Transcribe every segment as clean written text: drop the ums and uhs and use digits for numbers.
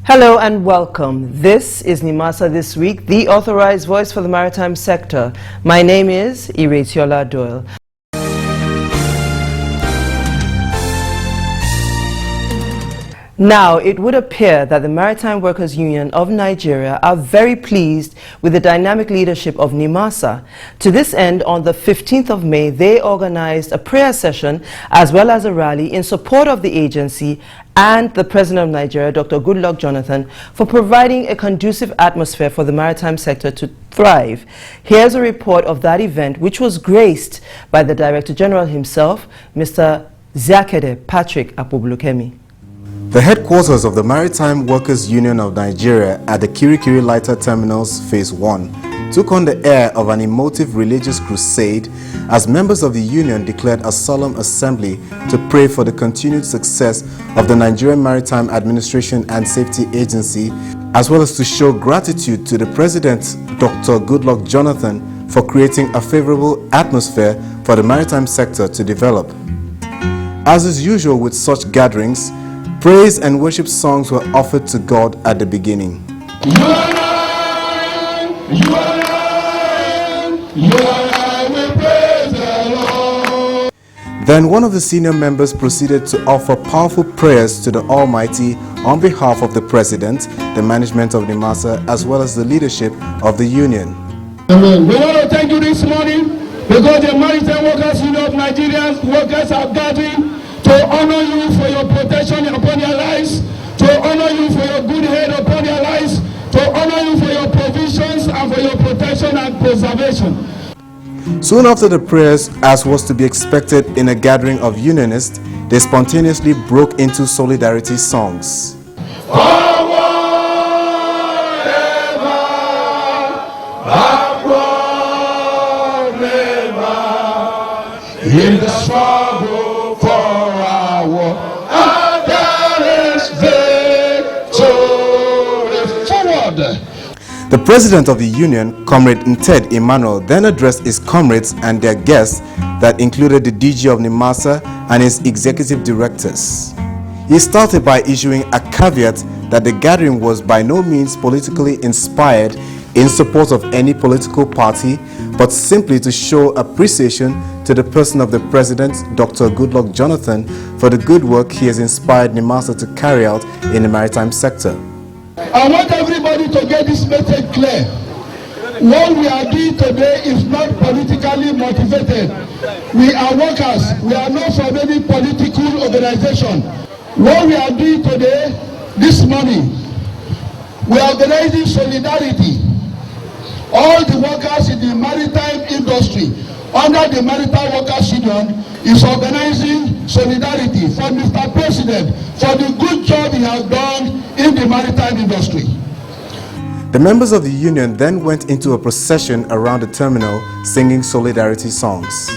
Hello and welcome. This is Nimasa This Week, the authorized voice for the maritime sector. My name is Iretiola Doyle. Now, it would appear that the Maritime Workers Union of Nigeria are very pleased with the dynamic leadership of Nimasa. To this end, on the 15th of May, they organized a prayer session as well as a rally in support of the agency and the President of Nigeria, Dr. Goodluck Jonathan, for providing a conducive atmosphere for the maritime sector to thrive. Here's a report of that event, which was graced by the Director General himself, Mr. Zakede Patrick Apubulukemi. The headquarters of the Maritime Workers Union of Nigeria at the Kirikiri Lighter Terminals Phase 1 took on the air of an emotive religious crusade as members of the union declared a solemn assembly to pray for the continued success of the Nigerian Maritime Administration and Safety Agency, as well as to show gratitude to the President, Dr. Goodluck Jonathan, for creating a favorable atmosphere for the maritime sector to develop. As is usual with such gatherings, praise and worship songs were offered to God at the beginning. Then one of the senior members proceeded to offer powerful prayers to the Almighty on behalf of the President, the management of Nimasa, as well as the leadership of the union. We want to thank you this morning because the Maritime Workers Union of Nigerian workers are gathering to honor you for your protection upon your lives, to honor you for your good head upon your lives, to honor you for your provisions and for your protection and preservation. Soon after the prayers, as was to be expected in a gathering of unionists, they spontaneously broke into solidarity songs. In the struggle for our war, there is victory. Forward. The president of the union, Comrade Nted Emmanuel, then addressed his comrades and their guests that included the DG of Nimasa and his executive directors. He started by issuing a caveat that the gathering was by no means politically inspired in support of any political party, but simply to show appreciation to the person of the President, Dr. Goodluck Jonathan, for the good work he has inspired Nimasa to carry out in the maritime sector. I want everybody to get this message clear. What we are doing today is not politically motivated. We are workers. We are not from any political organization. What we are doing today, this morning, we are organizing solidarity. All the workers in the maritime industry under the Maritime Workers Union is organizing solidarity for Mr. President for the good job he has done in the maritime industry. The members of the union then went into a procession around the terminal singing solidarity songs.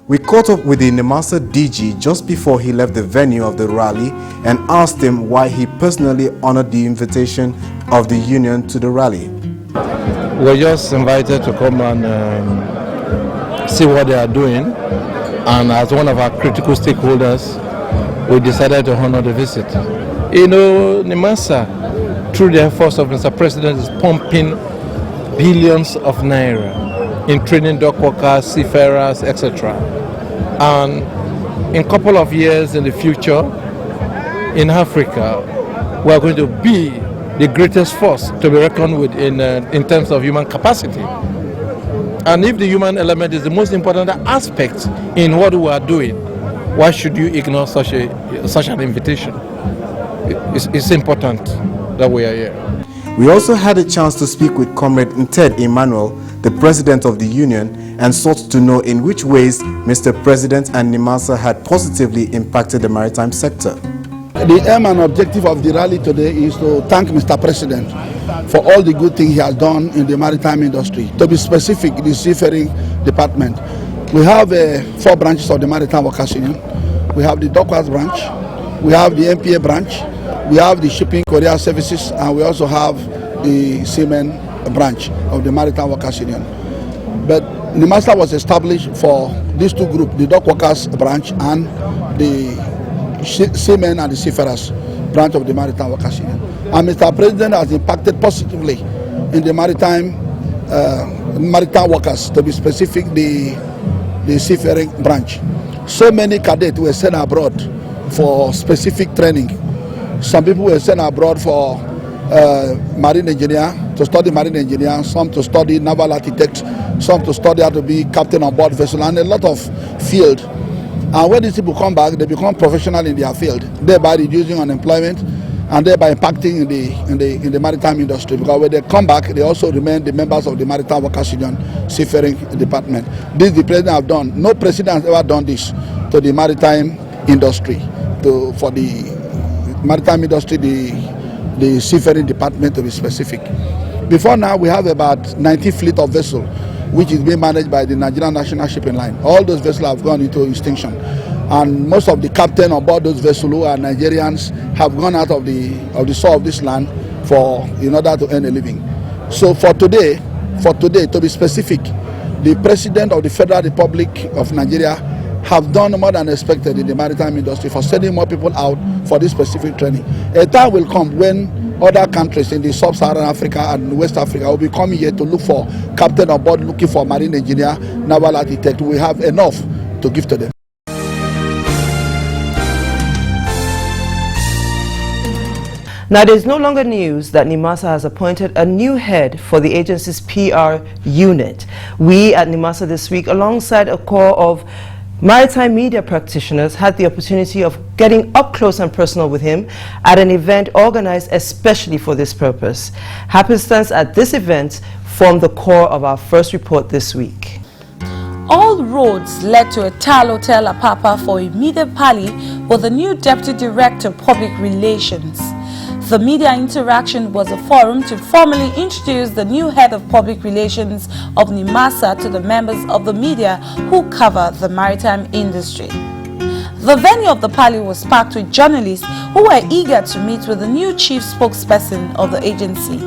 We caught up with the Nimasa DG just before he left the venue of the rally and asked him why he personally honored the invitation of the union to the rally. We were just invited to come and see what they are doing, and as one of our critical stakeholders, we decided to honor the visit. You know, Nimasa, through the efforts of Mr. President, is pumping billions of naira in training dock workers, seafarers, etc. And in a couple of years in the future, in Africa, we are going to be the greatest force to be reckoned with in terms of human capacity. And if the human element is the most important aspect in what we are doing, why should you ignore such an invitation? It's important that we are here. We also had a chance to speak with Comrade Nted Emmanuel, the president of the union, and sought to know in which ways Mr. President and Nimasa had positively impacted the maritime sector. The aim and objective of the rally today is to thank Mr. President for all the good things he has done in the maritime industry. To be specific, the seafaring department. We have 4 branches of the Maritime Workers Union. We have the Dockworkers branch, we have the MPA branch, We have the shipping courier services, and we also have the seamen branch of the Maritime Workers Union. But Nimasa was established for these two groups, the dock workers branch and the seamen and the seafarers branch of the Maritime Workers Union. And Mr. President has impacted positively in the maritime workers, to be specific, the seafaring branch. So many cadets were sent abroad for specific training. Some people were sent abroad for marine engineer, to study marine engineer, some to study naval architect, some to study how to be captain on board vessel, and a lot of field. And when these people come back, they become professional in their field, thereby reducing unemployment and thereby impacting in the maritime industry. Because when they come back, they also remain the members of the Maritime Workers Union Seafaring Department. This the president have done. No president has ever done this to the maritime industry, for the maritime industry, the seafaring department to be specific. Before now, we have about 90 fleet of vessels, which is being managed by the Nigerian National Shipping Line. All those vessels have gone into extinction, and most of the captains on board those vessels, who are Nigerians, have gone out of the soil of this land in order to earn a living. So for today, to be specific, the President of the Federal Republic of Nigeria have done more than expected in the maritime industry for sending more people out for this specific training. A time will come when other countries in the sub-Saharan Africa and West Africa will be coming here to look for captain on board, looking for marine engineer, naval architect. We have enough to give to them. Now, it is no longer news that Nimasa has appointed a new head for the agency's PR unit. We at Nimasa this week, alongside a corps of maritime media practitioners, had the opportunity of getting up close and personal with him at an event organized especially for this purpose. Happenstance at this event formed the core of our first report this week. All roads led to a Tal Hotel Apapa for immediate parley with the new Deputy Director of Public Relations. The media interaction was a forum to formally introduce the new head of public relations of Nimasa to the members of the media who cover the maritime industry. The venue of the party was packed with journalists who were eager to meet with the new chief spokesperson of the agency.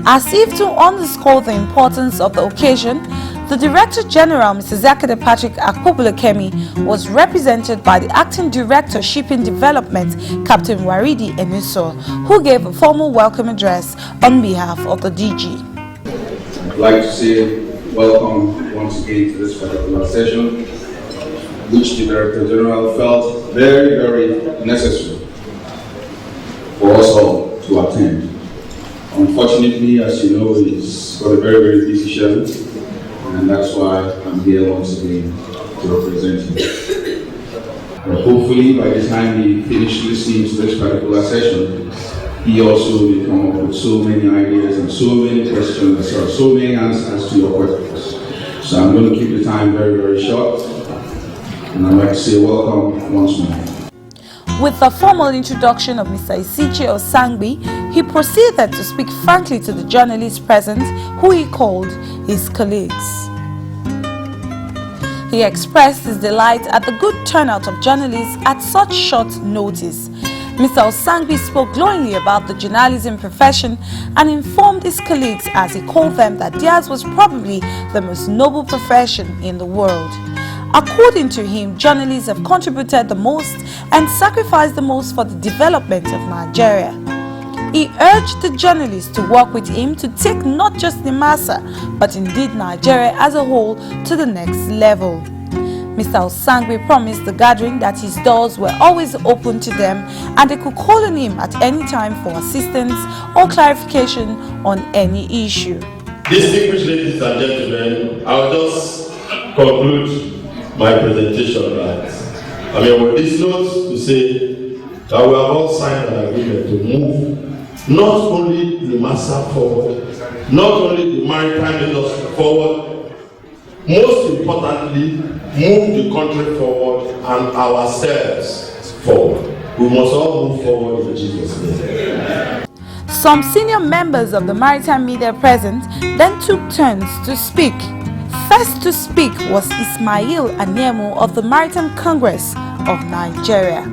As if to underscore the importance of the occasion, the Director General, Mr. Zakade Patrick Akpobulekemi, was represented by the Acting Director Shipping Development, Captain Waridi Enuso, who gave a formal welcome address on behalf of the DG. I'd like to say welcome once again to this particular session, which the Director General felt very, very necessary for us all to attend. Unfortunately, as you know, he's got a very, very busy schedule, and that's why I'm here once again to represent him. But hopefully, by the time he finishes listening to this particular session, he also will come up with so many ideas and so many questions, or so many answers to your questions. So I'm going to keep the time very, very short, and I'd like to say welcome once more. With the formal introduction of Mr. Isiche Osangbi, he proceeded to speak frankly to the journalists present, who he called his colleagues. He expressed his delight at the good turnout of journalists at such short notice. Mr. Osangbi spoke glowingly about the journalism profession and informed his colleagues, as he called them, that theirs was probably the most noble profession in the world. According to him, journalists have contributed the most and sacrificed the most for the development of Nigeria. He urged the journalists to work with him to take not just Nimasa, but indeed Nigeria as a whole to the next level. Mr. Osangbi promised the gathering that his doors were always open to them and they could call on him at any time for assistance or clarification on any issue. Distinguished ladies and gentlemen, I'll just conclude my presentation with this note to say that we have all signed an agreement to move not only Nimasa forward, not only the maritime industry forward, most importantly, move the country forward and ourselves forward. We must all move forward in Jesus' name. Some senior members of the maritime media present then took turns to speak. First to speak was Ismail Anyemo of the Maritime Congress of Nigeria.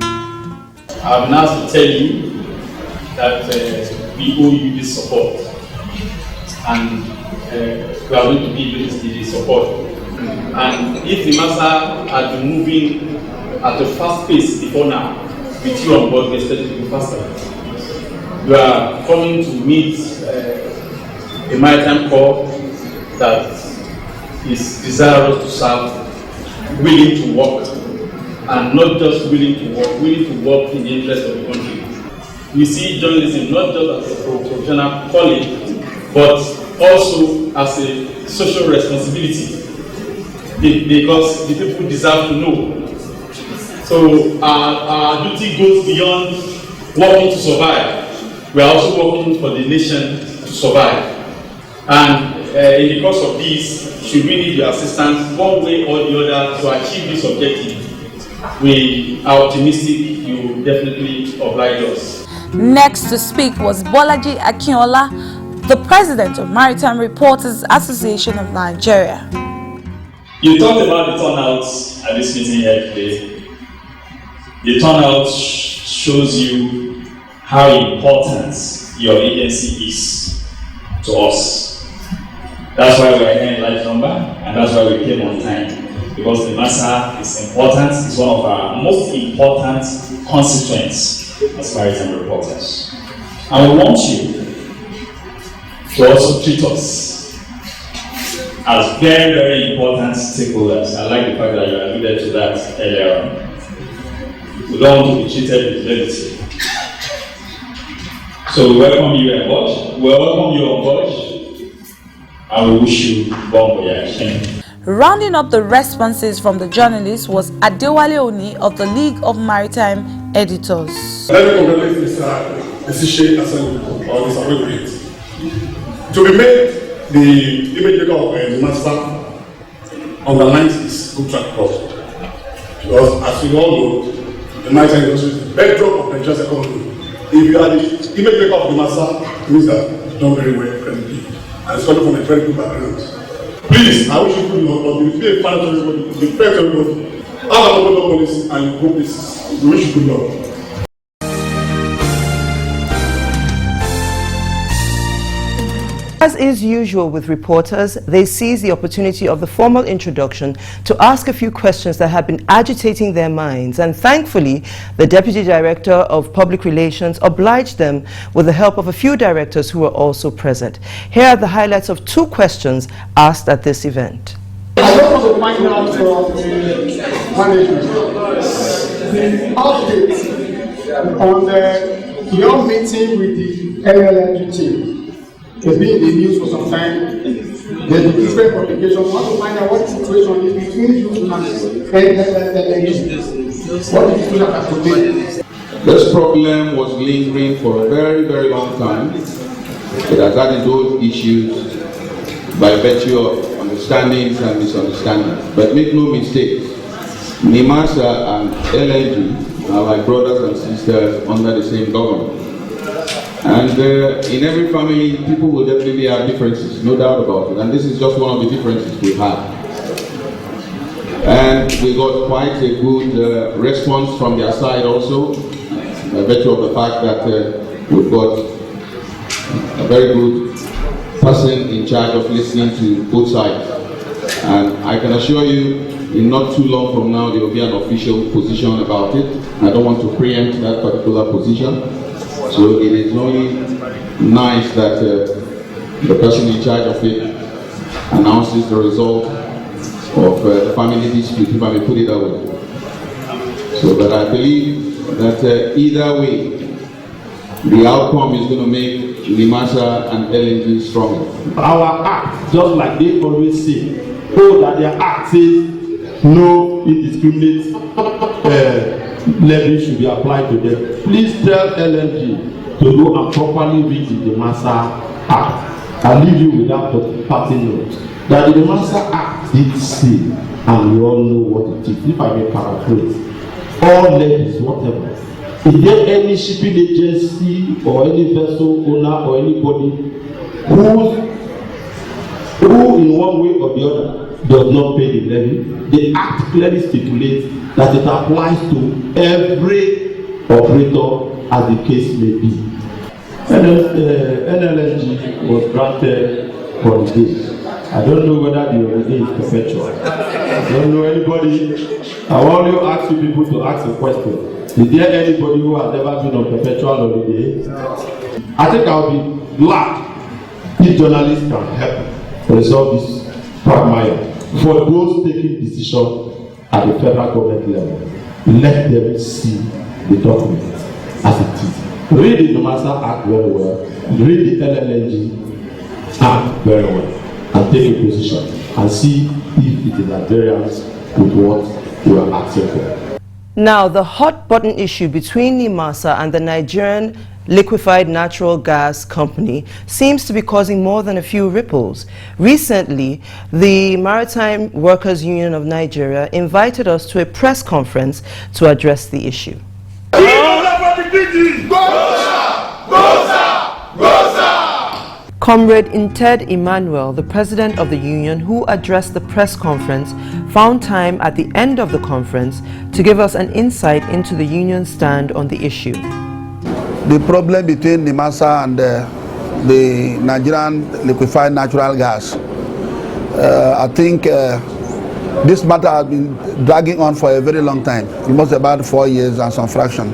I'm now to tell you that we owe you this support, and we are going to give you this support. And if Nimasa had been moving at a fast pace before now, with you on board, we expect to be faster. You are coming to meet a maritime corps that is desirous to serve, willing to work, and not just willing to work in the interest of the country. We see journalism not just as a professional calling, but also as a social responsibility, because the people deserve to know. So our duty goes beyond working to survive. We are also working for the nation to survive. And in the course of this, should we need your assistance one way or the other to achieve this objective, we are optimistic you will definitely oblige us. Next to speak was Bolaji Akinola, the president of Maritime Reporters Association of Nigeria. You talked about the turnouts at this meeting here today. The turnout shows you how important your agency is to us. That's why we're here in large number, and that's why we came on time. Because Nimasa is important, it's one of our most important constituents as maritime reporters. And we want you to also treat us as very, very important stakeholders. I like the fact that you alluded to that earlier on. We don't want to be treated with levity. So we welcome you on board. And we wish you bon voyage. Rounding up the responses from the journalists was Adewale Oni of the League of Maritime Editors. Let me congratulate this decision assembly or this agreement. To be made the image maker of Nimasa underlines this good track record. Because as we all know, the maritime industry is the bedrock of Nigeria's economy. If you are the image maker of Nimasa, it means that you've done very well credibly. And it's coming from a very good background. Please, I wish you good luck, but you be a fan of everybody, be fair to everybody. Have a good policy and go places. We wish you good luck. As is usual with reporters, they seize the opportunity of the formal introduction to ask a few questions that have been agitating their minds, and thankfully the Deputy Director of Public Relations obliged them with the help of a few directors who were also present. Here are the highlights of 2 questions asked at this event. I just want to find out from the management the update on your meeting with the LLNG team. It's been in the news for some time. There's been different publications. We want to find out what the situation is between you and LLNG. What is the situation at today? This problem was lingering for a very, very long time. It has had its own issues by virtue of understandings and misunderstandings. But make no mistake, Nimasa and LNG are like brothers and sisters under the same government. And in every family, people will definitely have differences, no doubt about it. And this is just one of the differences we have. And we got quite a good response from their side also, by virtue of the fact that we've got a very good person in charge of listening to both sides. And I can assure you, in not too long from now, there will be an official position about it. I don't want to preempt that particular position. So it is only nice that the person in charge of it announces the result of the family dispute, if I may put it that way. So that I believe that either way, the outcome is going to make Nimasa and LNG stronger. Our act, just like they always say, that their act says no indiscriminate levy should be applied to them. Please tell LNG to go and properly read the Nimasa Act. I'll leave you with that parting note. That the Nimasa Act did say, and we all know what it is. If I may paraphrase, all levies, whatever. Is there any shipping agency or any vessel owner or anybody who in one way or the other does not pay the levy? The Act clearly stipulates that it applies to every operator as the case may be. NLNG was granted holiday. I don't know whether the holiday is perpetual. I don't know anybody. I want to ask you people to ask a question. Is there anybody who has ever been on perpetual holiday? I think I'll be glad if journalists can help resolve this quagmire for those taking decisions at the federal government level. Let them see the document as it is. Read the Nimasa Act very well, read the LLNG Act very well, and take a position and see if it is at variance with what you are asking for. Now, the hot button issue between Nimasa and the Nigerian liquefied natural gas company seems to be causing more than a few ripples. Recently, the Maritime Workers Union of Nigeria invited us to a press conference to address the issue. Comrade Inted Emmanuel, the president of the union who addressed the press conference, found time at the end of the conference to give us an insight into the union's stand on the issue. The problem between Nimasa and the Nigerian liquefied natural gas, I think this matter has been dragging on for a very long time, almost about 4 years and some fraction.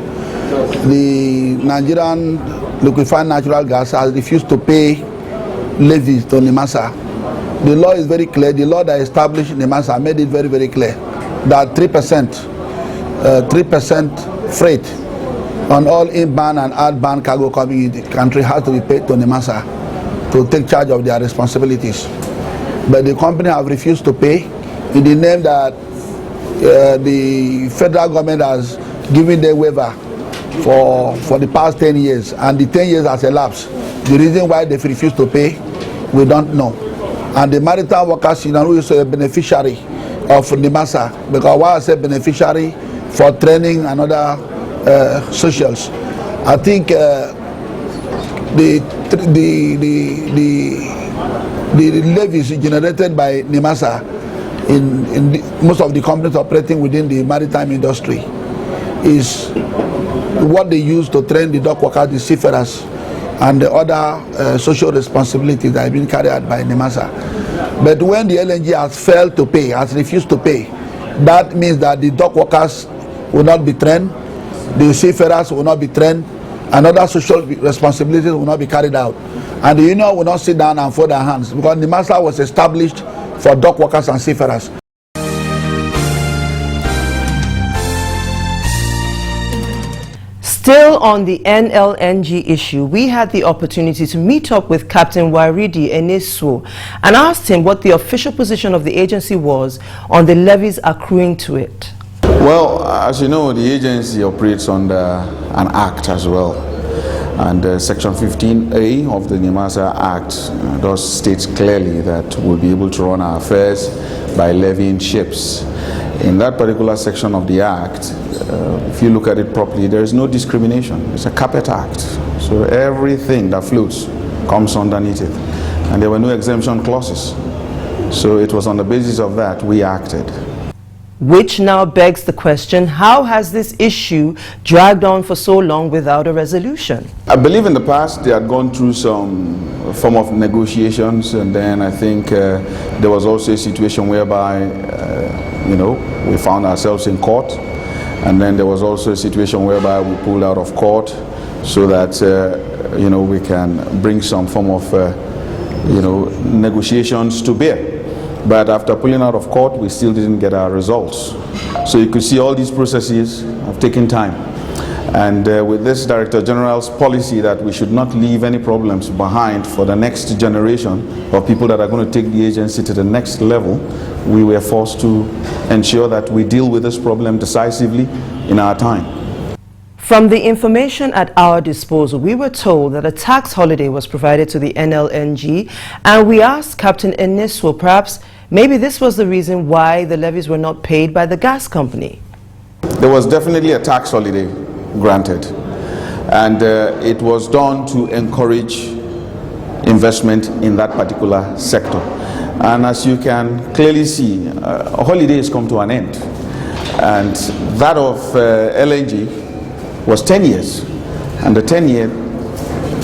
The Nigerian liquefied natural gas has refused to pay levies to Nimasa. The law is very clear. The law that established Nimasa made it very, very clear that 3% freight on all inbound and outbound cargo coming in the country has to be paid to Nimasa to take charge of their responsibilities. But the company have refused to pay in the name that the federal government has given them waiver for the past 10 years, and the 10 years has elapsed. The reason why they refuse to pay, we don't know. And the Maritime Workers Union, who is a beneficiary of Nimasa, because why I say beneficiary for training and other socials, I think the levies generated by Nimasa in most of the companies operating within the maritime industry is what they use to train the dock workers, the seafarers, and the other social responsibilities that have been carried out by Nimasa. But when the LNG has failed to pay, has refused to pay, that means that the dock workers will not be trained, the seafarers will not be trained, and other social responsibilities will not be carried out. And the union will not sit down and fold their hands, because Nimasa was established for dock workers and seafarers. Still on the NLNG issue, we had the opportunity to meet up with Captain Waridi Enesu and asked him what the official position of the agency was on the levies accruing to it. Well, as you know, the agency operates under an act as well. And Section 15A of the Nimasa Act does state clearly that we'll be able to run our affairs by levying ships. In that particular section of the Act, if you look at it properly, there is no discrimination. It's a carpet act. So everything that floats comes underneath it. And there were no exemption clauses. So it was on the basis of that we acted. Which now begs the question, how has this issue dragged on for so long without a resolution? I believe in the past they had gone through some form of negotiations, and then I think there was also a situation whereby we found ourselves in court, and then there was also a situation whereby we pulled out of court so that we can bring some form of negotiations to bear. But after pulling out of court, we still didn't get our results. So you could see all these processes have taken time. And with this Director General's policy that we should not leave any problems behind for the next generation of people that are going to take the agency to the next level, we were forced to ensure that we deal with this problem decisively in our time. From the information at our disposal, we were told that a tax holiday was provided to the NLNG, and we asked Captain Enesu perhaps maybe this was the reason why the levies were not paid by the gas company. There was definitely a tax holiday granted, and it was done to encourage investment in that particular sector. And as you can clearly see, holidays come to an end, and that of LNG was 10 years, and the 10-year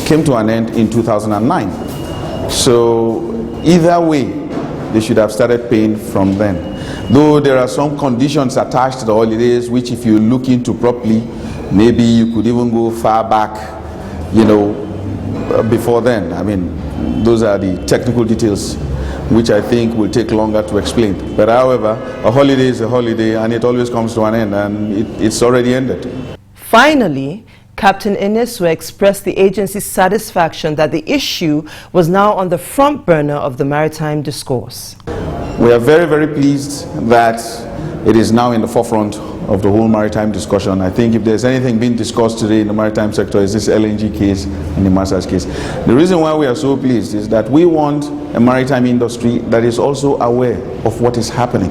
came to an end in 2009. So either way, they should have started paying from then. Though there are some conditions attached to the holidays, which if you look into properly, maybe you could even go far back, you know, before then. I mean, those are the technical details which I think will take longer to explain. But however, a holiday is a holiday, and it always comes to an end, and it's already ended. Finally, Captain Eneswe expressed the agency's satisfaction that the issue was now on the front burner of the maritime discourse. We are very, very pleased that it is now in the forefront of the whole maritime discussion. I think if there's anything being discussed today in the maritime sector, is this LNG case and the Nimasa's case. The reason why we are so pleased is that we want a maritime industry that is also aware of what is happening.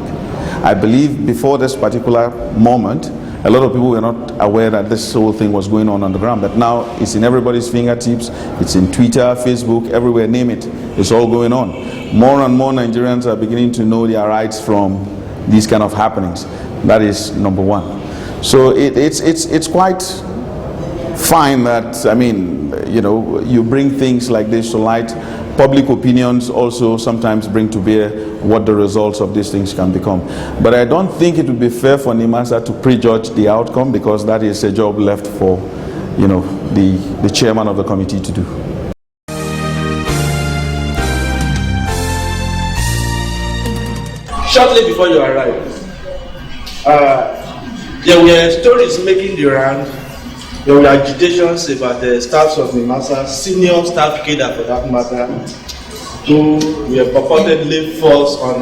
I believe before this particular moment, a lot of people were not aware that this whole thing was going on the ground, but now it's in everybody's fingertips. It's in Twitter, Facebook, everywhere, name it. It's all going on. More and more Nigerians are beginning to know their rights from these kind of happenings. That is number one. So it's quite fine that, I mean, you know, you bring things like this to light. Public opinions also sometimes bring to bear what the results of these things can become. But I don't think it would be fair for Nimasa to prejudge the outcome, because that is a job left for, you know, the chairman of the committee to do. Shortly before you arrived, there were stories making the round. There were agitations about the staffs of Nimasa, senior staff cadre for that matter, who were purportedly forced on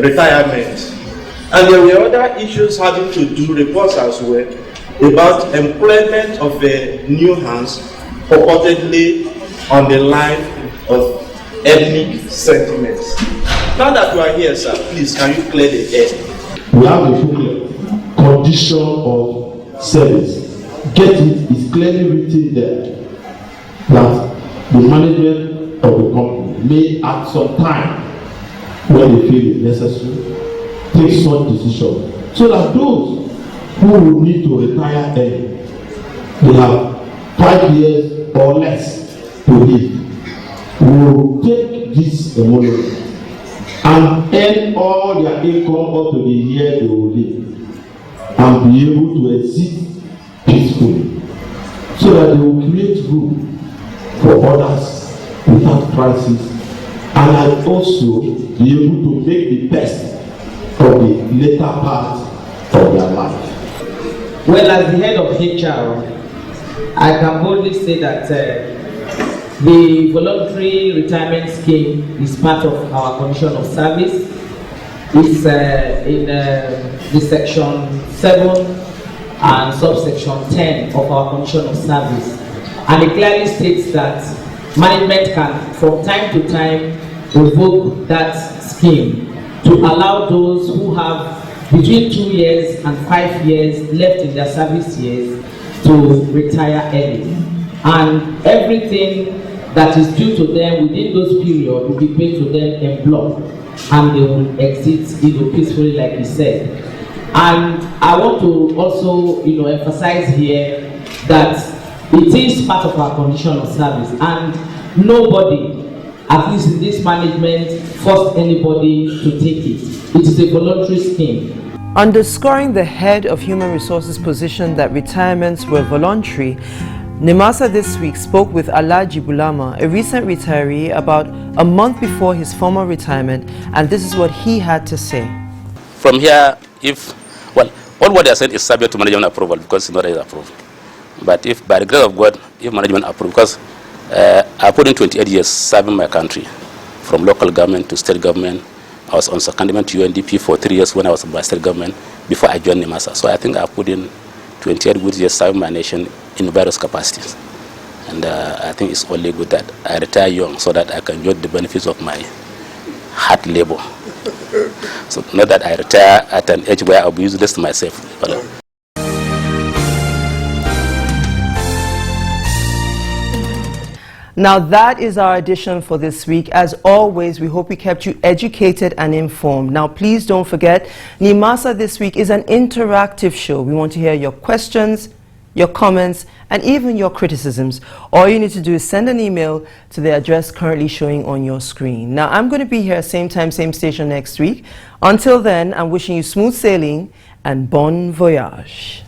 retirement. And there were other issues having to do, reports as well, about employment of new hands, purportedly on the line of ethnic sentiments. Now that you are here, sir, please, can you clear the air? We have a booklet, condition of service. Get it, it's clearly written there that the management of the company may at some time, when they feel it necessary, take such decision, so that those who will need to retire early, they have 5 years or less to live, will take this emolument and earn all their income up to the year they will live, and be able to exist peacefully, so that they will create room for others without crisis, and also be able to make the best of the later part of their life. Well, as the head of HR, I can boldly say that the voluntary retirement scheme is part of our condition of service. It's in the section 7 and subsection 10 of our condition of service, and it clearly states that management can from time to time revoke that scheme to allow those who have between 2 years and 5 years left in their service years to retire early, and everything that is due to them within those periods will be paid to them en bloc, and they will exit peacefully, like you said. And I want to also emphasize here that it is part of our condition of service, and nobody, at least in this management, forced anybody to take it. It is a voluntary scheme. Underscoring the head of human resources position that retirements were voluntary, Nimasa this week spoke with Alhaji Bulama, a recent retiree, about a month before his formal retirement, and this is what he had to say. From here, all what they are saying is subject to management approval, because it's not yet approved. But if by the grace of God, if management approves, because I put in 28 years serving my country, from local government to state government. I was on secondment to UNDP for 3 years when I was in my state government before I joined Nimasa. So I think I put in 28 good years serving my nation in various capacities. And I think it's only good that I retire young so that I can enjoy the benefits of my hard labor. So not that I retire at an age where I'll be useless to myself. Now that is our edition for this week. As always, we hope we kept you educated and informed. Now please don't forget, Nimasa this week is an interactive show. We want to hear your questions, your comments, and even your criticisms. All you need to do is send an email to the address currently showing on your screen. Now, I'm going to be here same time, same station next week. Until then, I'm wishing you smooth sailing and bon voyage.